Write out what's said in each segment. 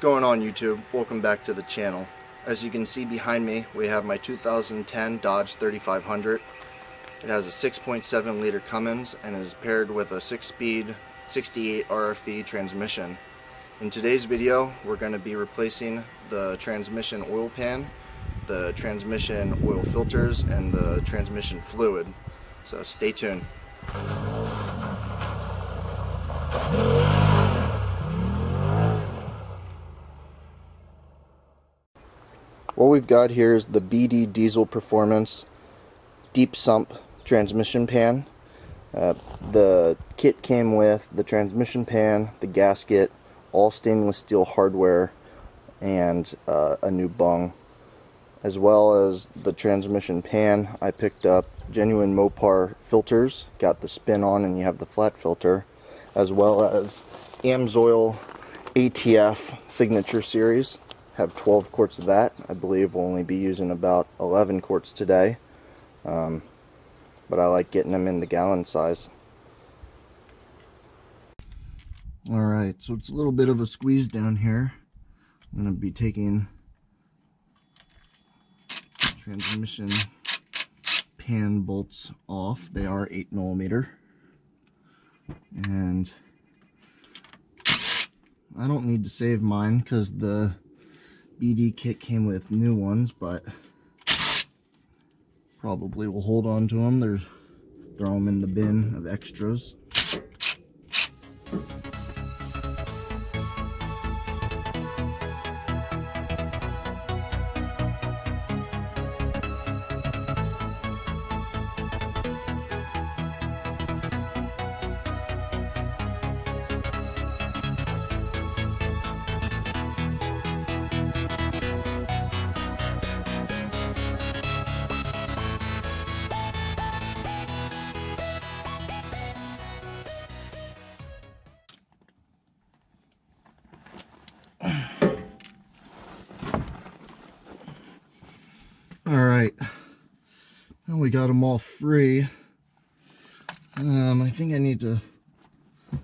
going on, YouTube? Welcome back to the channel. As you can see behind me, we have my 2010 Dodge 3500. It has a 6.7 liter Cummins and is paired with a 6-speed 68Rfe transmission. In today's video, we're going to be replacing the transmission oil pan, the transmission oil filters, and the transmission fluid. So stay tuned. What we've got here is the BD Diesel Performance Deep Sump transmission pan. The kit came with the transmission pan, the gasket, all stainless steel hardware, and a new bung. As well as the transmission pan, I picked up genuine Mopar filters, got the spin on and you have the flat filter, as well as Amsoil ATF Signature Series. Have 12 quarts of that. I believe we'll only be using about 11 quarts today, but I like getting them in the gallon size. Alright, so it's a little bit of a squeeze down here. I'm going to be taking transmission pan bolts off. They are 8mm, and I don't need to save mine because the BD kit came with new ones, but probably will hold on to them. Throw them in the bin of extras. Alright, now we got them all free. I think I need to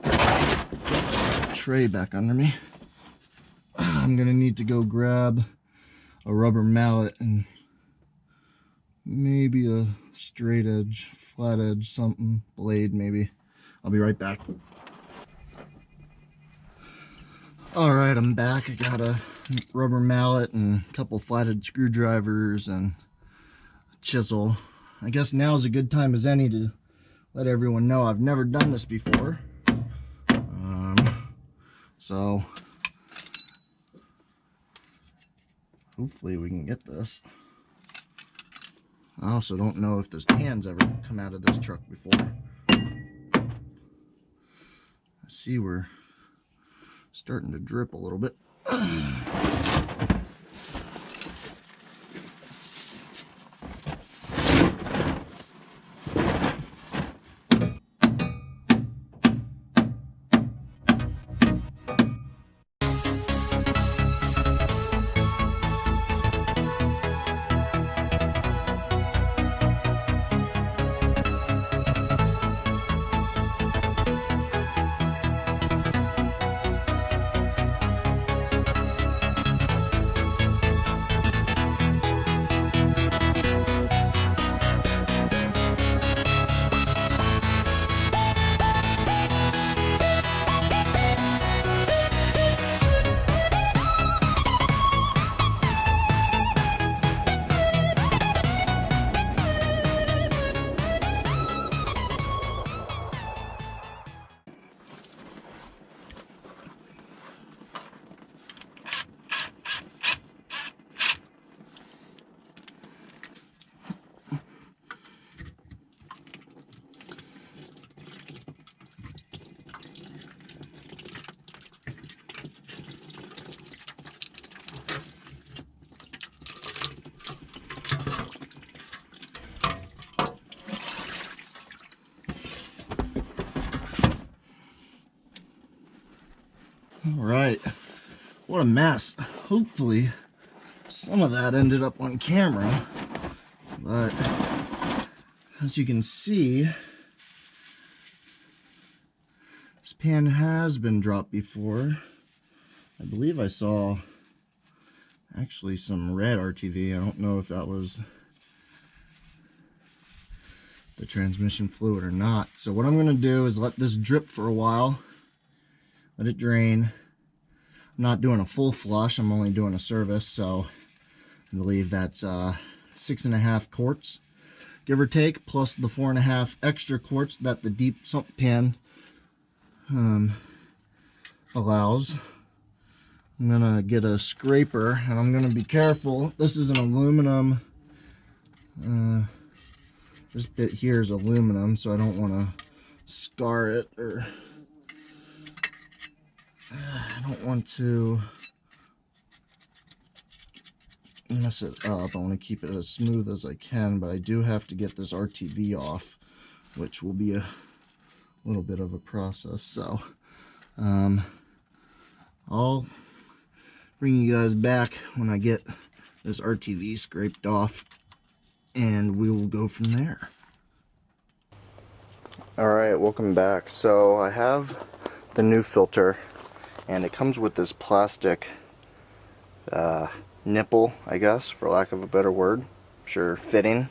get the tray back under me. I'm gonna need to go grab a rubber mallet and maybe a straight edge, flat edge, something, blade maybe. I'll be right back. Alright, I'm back. I got a rubber mallet and a couple flathead screwdrivers and a chisel. I guess now is a good time as any to let everyone know I've never done this before. So hopefully we can get this. I also don't know if this pan's ever come out of this truck before. I see we're starting to drip a little bit. Alright, what a mess. Hopefully some of that ended up on camera, but as you can see, this pan has been dropped before. I believe I saw actually some red RTV. I don't know if that was the transmission fluid or not. So what I'm going to do is let this drip for a while, let it drain. I'm not doing a full flush, I'm only doing a service, so I believe that's 6.5 quarts, give or take, plus the 4.5 extra quarts that the deep sump pan allows. I'm gonna get a scraper, and I'm gonna be careful. This is an aluminum, this bit here is aluminum, so I don't want to scar it, or I don't want to mess it up. I want to keep it as smooth as I can, but I do have to get this RTV off, which will be a little bit of a process. So I'll bring you guys back when I get this RTV scraped off, and we will go from there. Alright, welcome back. So I have the new filter, and it comes with this plastic nipple, I guess, for lack of a better word. Sure, fitting,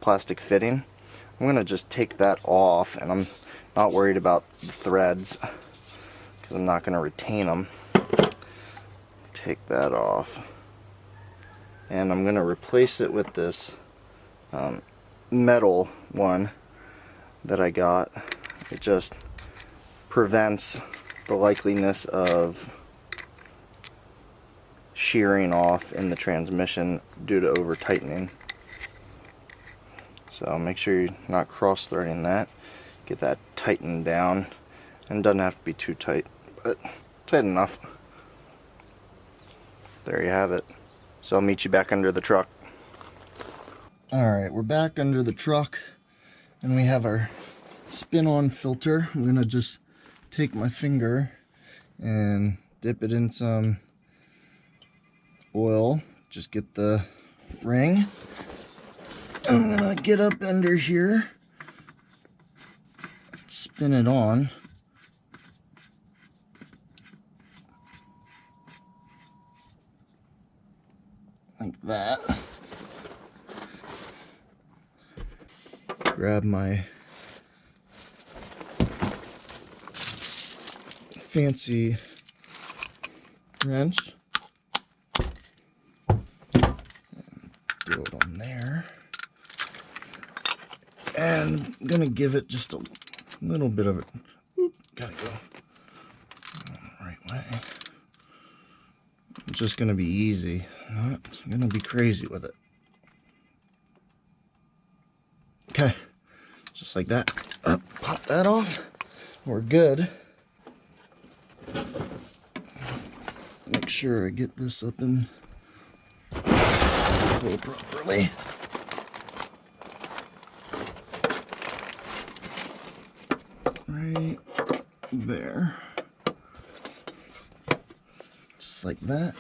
plastic fitting. I'm going to just take that off, and I'm not worried about the threads because I'm not going to retain them. Take that off, and I'm going to replace it with this metal one that I got. It just prevents the likeliness of shearing off in the transmission due to over tightening. So make sure you're not cross threading that. Get that tightened down, and it doesn't have to be too tight, but tight enough. There you have it. So I'll meet you back under the truck. Alright, we're back under the truck, and we have our spin-on filter. I'm gonna just take my finger and dip it in some oil. Just get the ring. I'm gonna get up under here, spin it on. Like that. Grab my fancy wrench and throw it on there. And I'm gonna give it just a little bit of it. Oop, gotta go the right way. It's just gonna be easy. Not gonna be crazy with it. Okay, just like that. Pop that off. We're good. Make sure I get this up in properly. Right there. Just like that.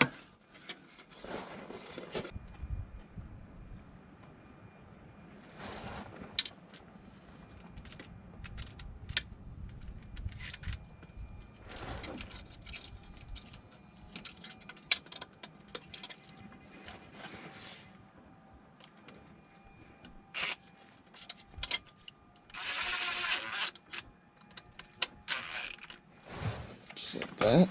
Just like that.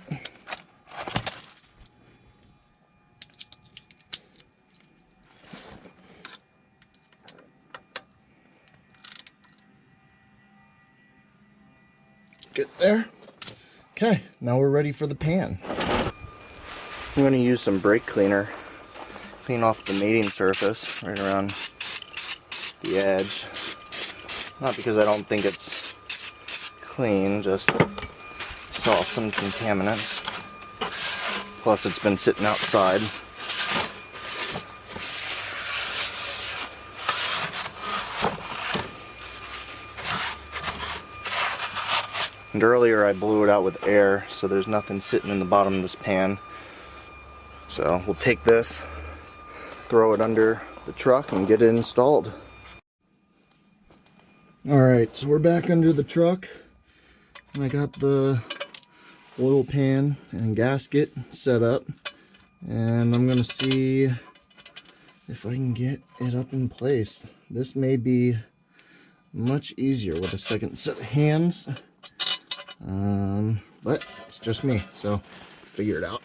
Get there. Okay, now we're ready for the pan. I'm going to use some brake cleaner, clean off the mating surface right around the edge. Not because I don't think it's clean, just saw some contaminants. Plus it's been sitting outside. And earlier I blew it out with air, so there's nothing sitting in the bottom of this pan. So we'll take this, throw it under the truck, and get it installed. Alright, so we're back under the truck, and I got the oil pan and gasket set up, and I'm gonna see if I can get it up in place. This may be much easier with a second set of hands, but it's just me, so figure it out.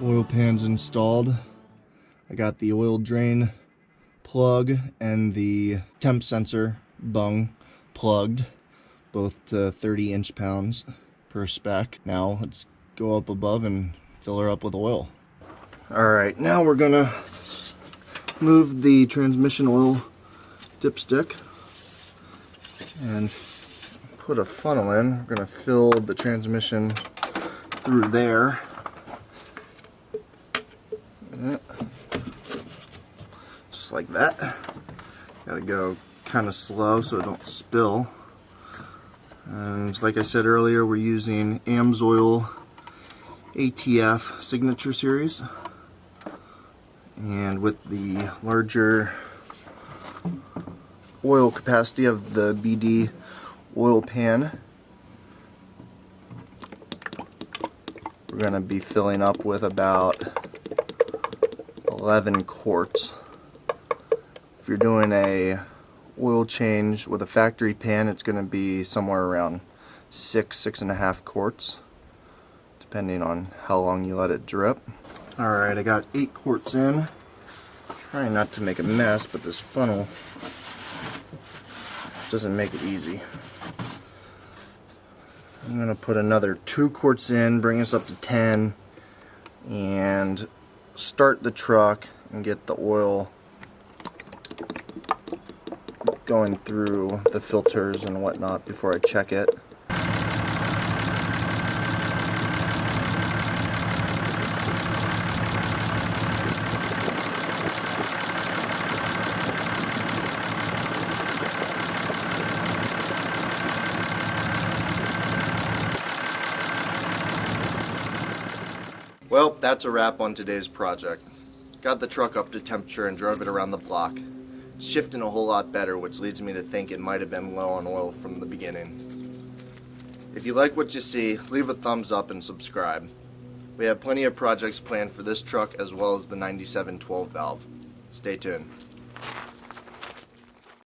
Oil pan's installed. I got the oil drain plug and the temp sensor bung plugged, both to 30 inch-pounds per spec. Now let's go up above and fill her up with oil. Alright, now we're gonna move the transmission oil dipstick and put a funnel in. We're gonna fill the transmission through there. Just like that. Gotta go kind of slow so it don't spill. And like I said earlier, we're using Amsoil ATF Signature Series. And with the larger oil capacity of the BD oil pan, we're going to be filling up with about 11 quarts. If you're doing a oil change with a factory pan, it's going to be somewhere around 6.5 quarts, depending on how long you let it drip. Alright, I got 8 quarts in. Trying not to make a mess, but this funnel doesn't make it easy. I'm going to put another 2 quarts in, bring us up to 10, and start the truck and get the oil going through the filters and whatnot before I check it. Well, that's a wrap on today's project. Got the truck up to temperature and drove it around the block. It's shifting a whole lot better, which leads me to think it might have been low on oil from the beginning. If you like what you see, leave a thumbs up and subscribe. We have plenty of projects planned for this truck as well as the 9712 valve. Stay tuned.